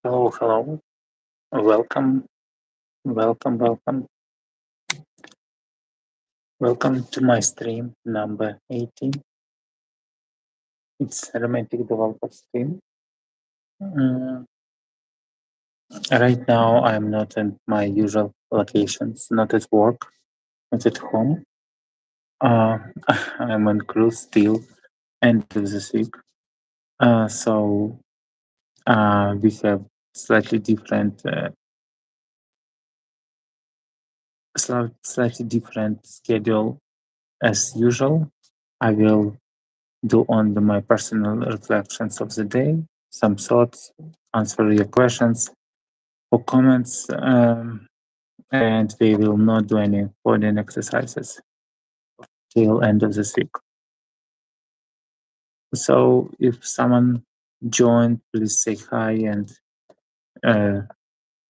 Hello, hello. Welcome, welcome, welcome. Welcome to my stream number 18. It's a romantic developer stream. Right now, I'm not in my usual locations, not at work, not at home. Uh, I'm on cruise still, end of this week. So we have slightly different, slightly different schedule as usual. I will do on my personal reflections of the day, some thoughts, answer your questions or comments, and we will not do any coding exercises till end of this week. So if someone joined, please say hi and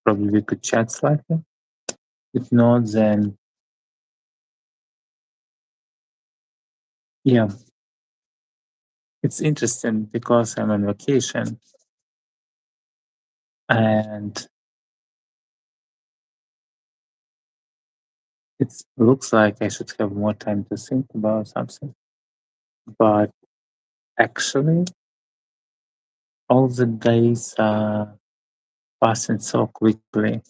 probably we could chat slightly. If not, then yeah. It's interesting because I'm on vacation and it looks like I should have more time to think about something. But actually, all the days are passing so quickly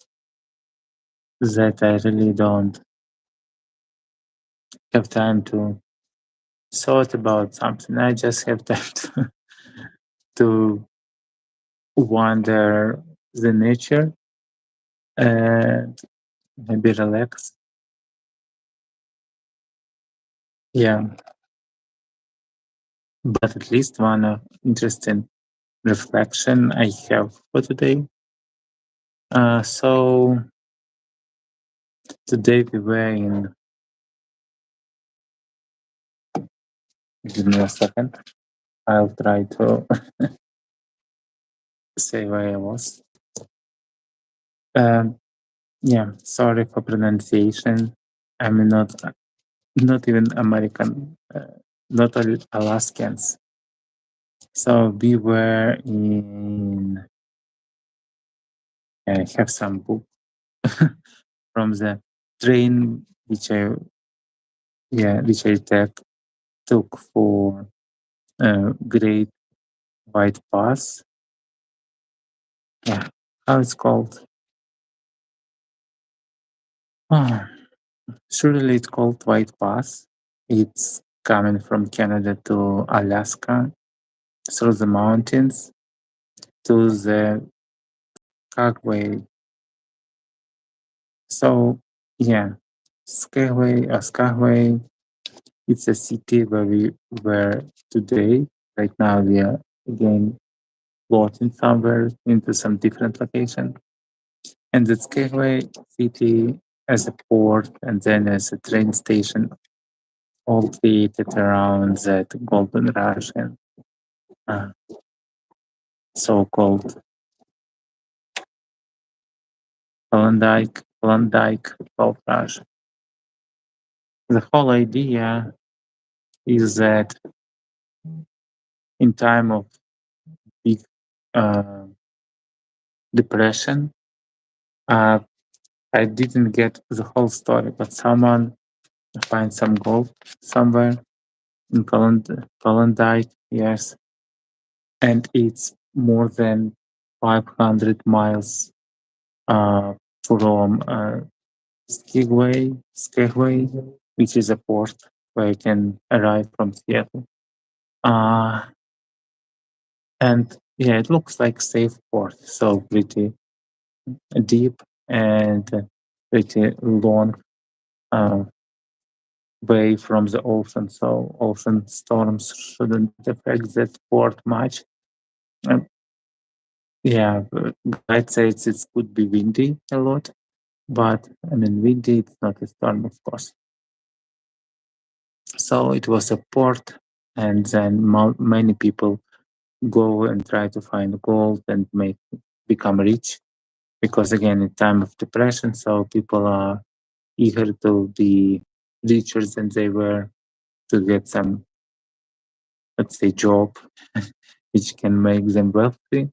that I really don't have time to thought about something. I just have time to wander the nature and maybe relax. Yeah, but at least one interesting reflection I have for today. So today we were in. Give me a second. I'll try to say where I was. Yeah, sorry for pronunciation. I'm not even American, not Alaskans. So we were in. I have some book from the train which I took for Great White Pass. Yeah, how it's called? Oh, surely it's called White Pass. It's coming from Canada to Alaska through the mountains to the Skagway. So yeah, Skagway. It's a city where we were today. Right now we are again floating somewhere into some different location. And the Skagway city as a port and then as a train station, all created around that golden rush and uh, so-called Klondike gold rush. The whole idea is that in time of big uh, depression, uh, I didn't get the whole story, but someone find some gold somewhere in Klondike, yes, and it's more than 500 miles from Skagway, which is a port where you can arrive from Seattle. Uh, and yeah, it looks like safe port, so pretty deep and pretty long uh, way from the ocean, so ocean storms shouldn't affect that port much. Um, yeah, I'd say it could be windy a lot, but I mean, windy, it's not a storm, of course. So it was a port, and then many people go and try to find gold and become rich, because again, in time of depression, so people are eager to be richer than they were, to get some, let's say, job which can make them wealthy.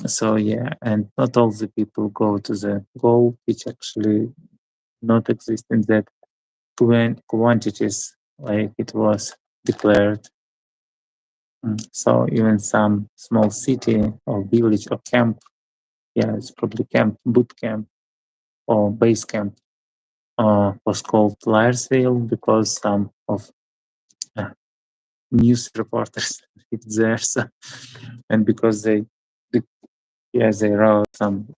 So yeah, and not all the people go to the goal, which actually not exist in that quantities like it was declared. So even some small city or village or camp, yeah, it's probably camp, boot camp or base camp, was called Liarsville because some of uh, news reporters lived there, so, and because they, yeah, they wrote some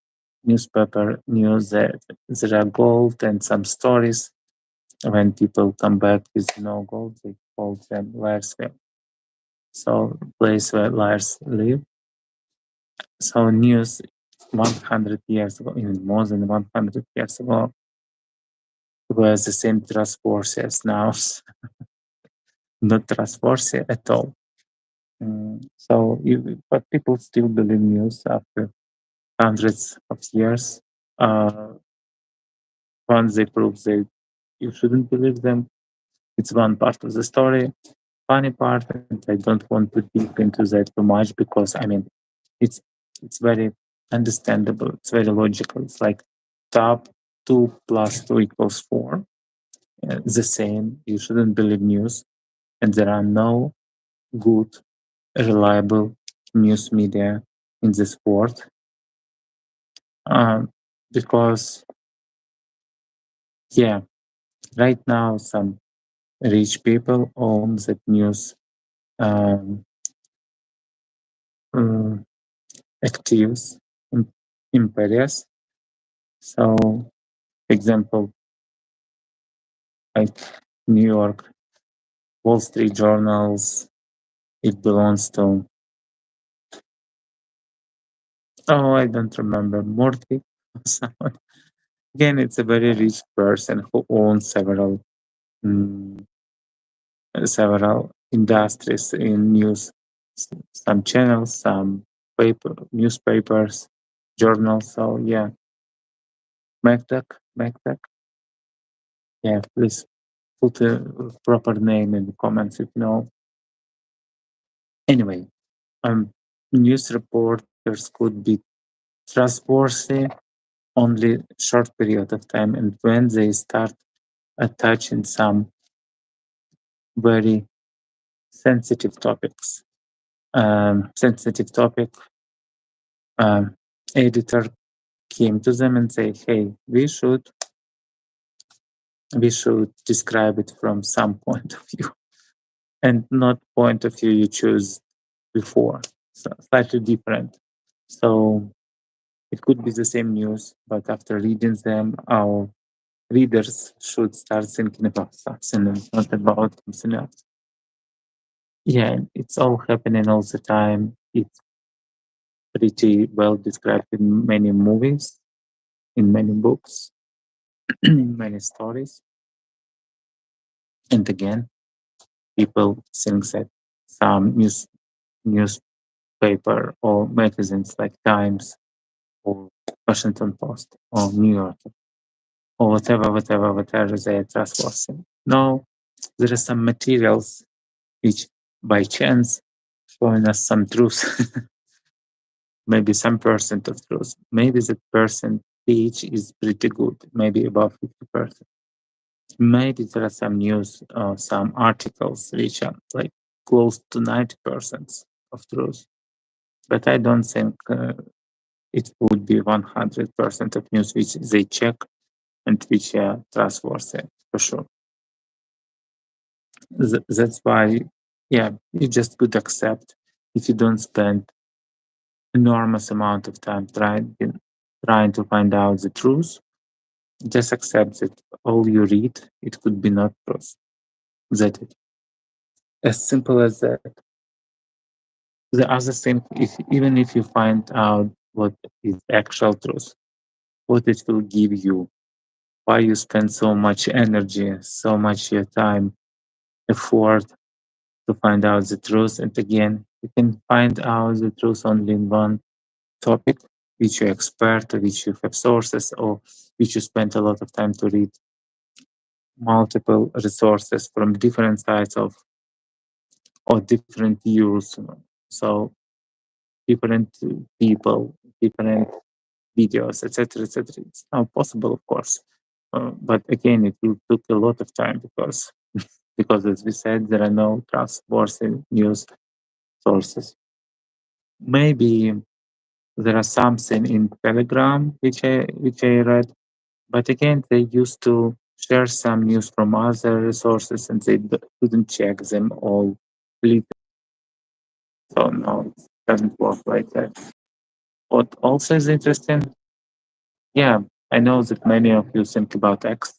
newspaper news that there are gold and some stories. When people come back with no gold, they call them Liarsville. So place where liars live. So news 100 years ago, even more than 100 years ago, was the same trustworthy as now, not trustworthy at all. But people still believe news after hundreds of years. Uh, Once they prove that you shouldn't believe them, it's one part of the story. Funny part, and I don't want to deep into that too much because I mean, it's it's very understandable. It's very logical. It's like top 2 plus 2 equals 4. The same. You shouldn't believe news, and there are no good, reliable news media in this world um, because yeah, right now some rich people own that news um, um, actives in imperials. So, for example, like New York, Wall Street journals, it belongs to, oh, I don't remember, Morty. Someone. Again, it's a very rich person who owns mm, several industries in news, some channels, some newspapers, journals. So yeah, MacDuck. Yeah, please put a proper name in the comments if you know. Anyway, um, news reporters could be trustworthy only short period of time, and when they start touching some very sensitive topics, sensitive topic, um, editor came to them and say, "Hey, we should describe it from some point of view, and not point of view you choose before, so slightly different." So it could be the same news, but after reading them, our readers should start thinking about something and not about something else. Yeah, it's all happening all the time. It's pretty well described in many movies, in many books, in many stories. And again, people think that some newspaper or magazines like Times or Washington Post or New York or whatever they are trustworthy. No, there are some materials which by chance showing us some truth, maybe some percent of truth. Maybe the percentage is pretty good, maybe above 50%. Maybe there are some news, some articles which are like close to 90% of truth. But I don't think it would be 100% of news which they check and which are trustworthy for sure. That's why, yeah, you just could accept if you don't spend enormous amount of time trying to find out the truth. Just accept that all you read it could be not truth. That it as simple as that. The other thing, if even if you find out what is actual truth, what it will give you, why you spend so much energy, so much your time, effort to find out the truth. And again, you can find out the truth only in one topic, which you're expert, or which you have sources, or which you spend a lot of time to read multiple resources from different sides of or different views. So different people, different videos, etc., etc. It's now possible, of course, but again, it will took a lot of time because, as we said, there are no trustworthy news sources. Maybe there are something in Telegram which I read, but again, they used to share some news from other resources and they couldn't check them all. So no, it doesn't work like that. What also is interesting, yeah, I know that many of you think about X,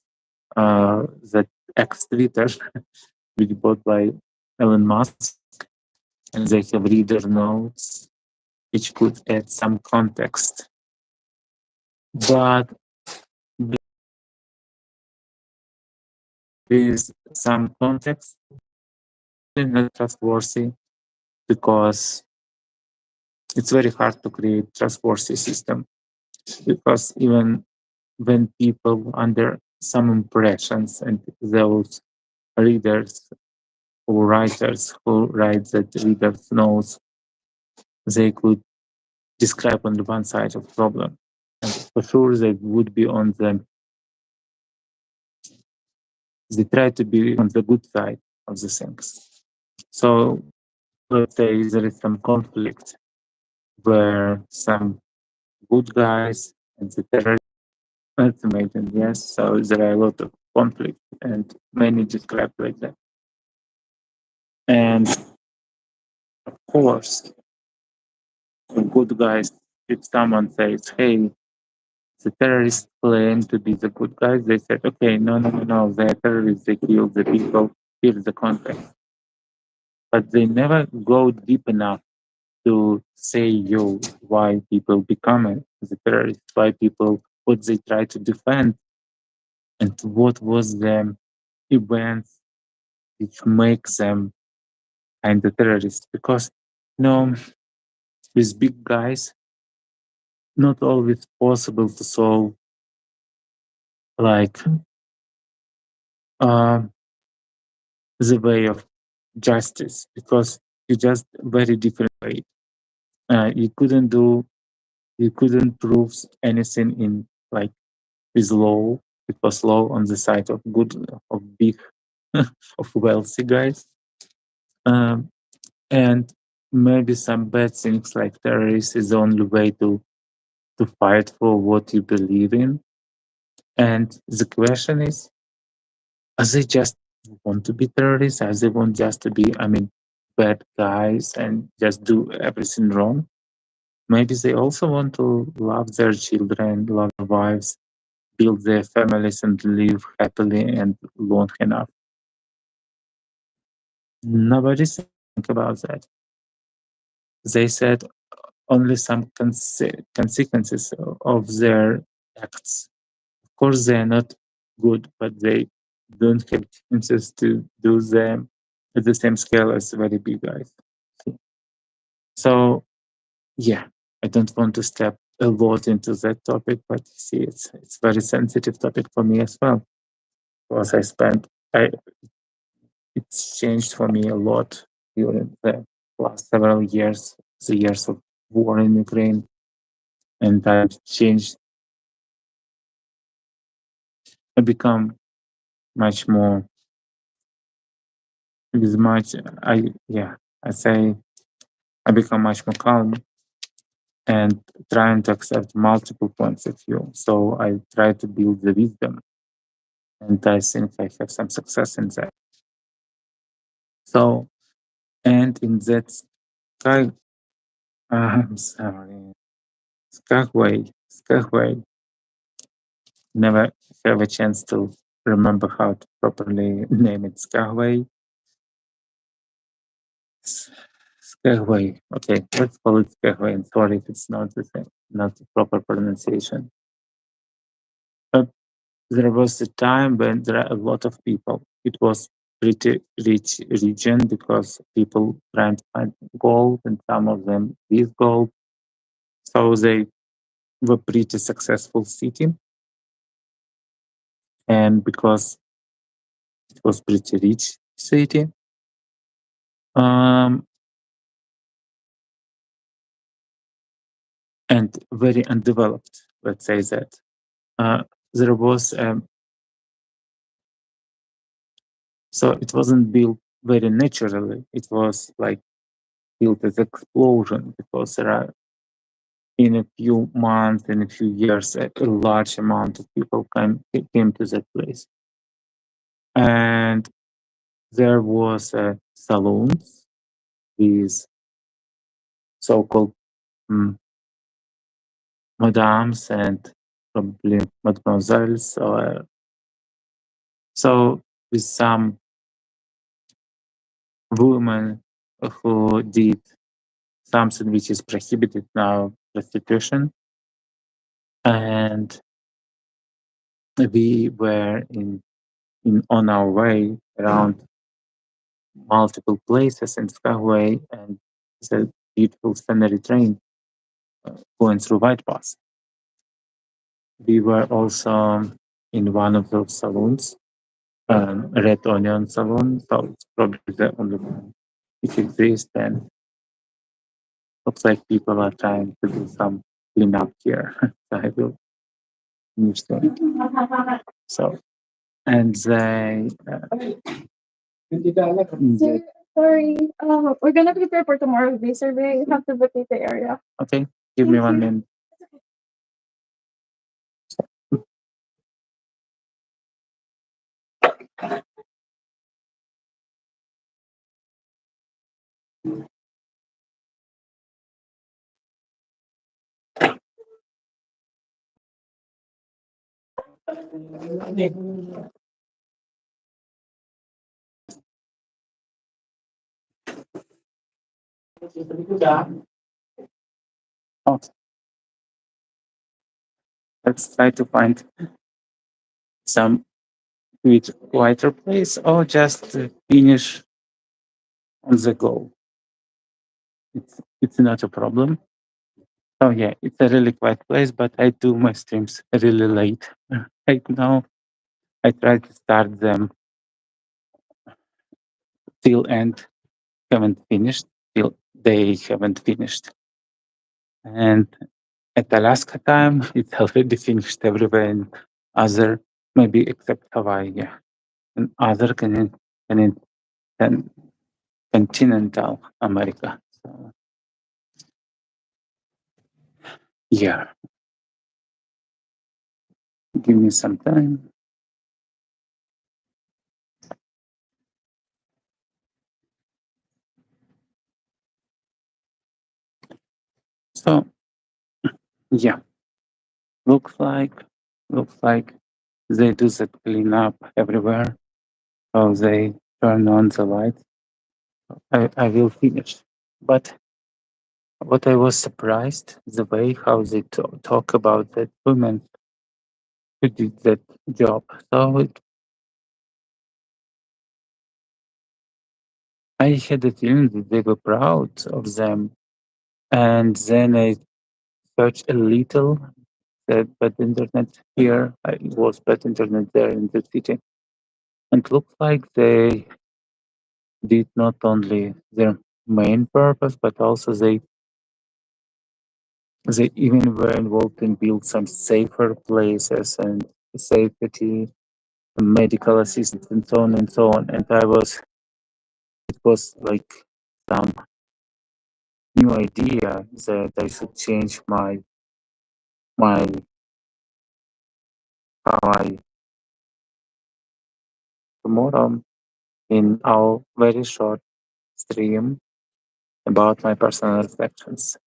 that X Twitter, which bought by Elon Musk, and they have reader notes which could add some context. But with some context, it's not trustworthy because it's very hard to create trustworthy system. Because even when people under some impressions and those readers or writers who write that readers knows, they could describe on the one side of the problem. And for sure they would be on they try to be on the good side of the things. So let's say there is some conflict where some good guys and the terrorists ultimatum, yes. So there are a lot of conflict and many describe like that. And of course, the good guys, if someone says, hey, the terrorists claim to be the good guys, they said, okay, no, they're terrorists, they kill the people, here's the context. But they never go deep enough to say, yo, why people become the terrorists, why people, what they try to defend, and what was the events which make them kind of terrorists. Because, you know, with big guys, not always possible to solve like uh, the way of justice because you just very different way. You couldn't do, you couldn't prove anything in like with law. It was law on the side of good, of big, of wealthy guys, um, and maybe some bad things like terrorists is the only way to fight for what you believe in. And the question is, are they just want to be terrorists? Are they want just to be, I mean, bad guys and just do everything wrong? Maybe they also want to love their children, love their wives, build their families and live happily and long enough. Nobody think about that. They said only some consequences of their acts. Of course, they are not good, but they don't have chances to do them at the same scale as very big guys. So, yeah, I don't want to step a lot into that topic, but see, it's very sensitive topic for me as well. Because I it's changed for me a lot during the last several years, the years of war in Ukraine, and I've changed. I become much more with much. I say I become much more calm and trying to accept multiple points of view. So I try to build the wisdom, and I think I have some success in that. So and in that sky, I'm sorry, skyway, never have a chance to remember how to properly name it. Skyway. Okay, let's call it Skyway. And sorry if it's not the same, not the proper pronunciation. But there was a time when there are a lot of people. It was pretty rich region because people trying to find gold, and some of them with gold. So they were pretty successful city, and because it was pretty rich city, um, and very undeveloped. Let's say that uh, there was so it wasn't built very naturally. It was like built as explosion because there are in a few months, in a few years, a large amount of people came to that place, and there was saloons with so-called mm, madams and probably mademoiselles, so with some women who did something which is prohibited now, prostitution, and we were in on our way around multiple places in Skyway, and it's a beautiful scenery train going through White Pass. We were also in one of those salons, Red Onion Salon, so it's probably the only one which exists, and looks like people are trying to do some cleanup here. So I will finish that. So, and they, Sorry, we're gonna prepare for tomorrow's day survey. You have to vacate the area. okay, give me 1 minute. Okay, let's try to find some with quieter place or just finish on the go. It's not a problem. Oh yeah, it's a really quiet place, but I do my streams really late. Right now, I try to start them till end, haven't finished, till they haven't finished. And at Alaska time, it's already finished everywhere in other, maybe except Hawaii, yeah, and other can, continental America. So, yeah, give me some time. So yeah, looks like looks like they do the cleanup everywhere. So they turn on the lights. I will finish. But what I was surprised the way how they talk about that women who did that job. So I had a feeling that they were proud of them. And then I searched a little that bad internet here. It was bad internet there in the city. And looks like they did not only their main purpose, but also they even were involved in build some safer places and safety, medical assistance, and so on and so on. And it was like some new idea that I should change my how I tomorrow in our very short stream about my personal reflections.